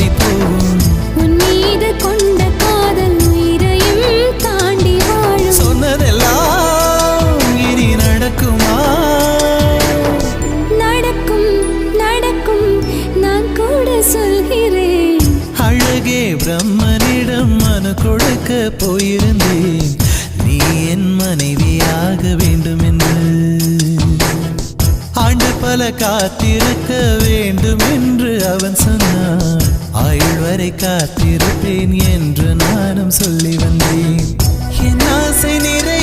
ஓடி போகும். உன் மீது கொண்ட காதல் உயிரையும் தாண்டி வாழும். சொன்னதெல்லாம் இனி நடக்குமா? நடக்கும் நடக்கும் நான் கூட சொல்கிறேன். அழகே பிரம்மனிடம் மனு கொடுக்க போயிருந்தேன், நீ என் மனைவியாக வேண்டும் என்று. ஆண்டு பல காத்திருக்க வேண்டும் என்று அவன் சொன்னான், ஆயுள் வரை காத்திருப்பேன் என்று நானும் சொல்லி வந்தேன். என் ஆசை நிறை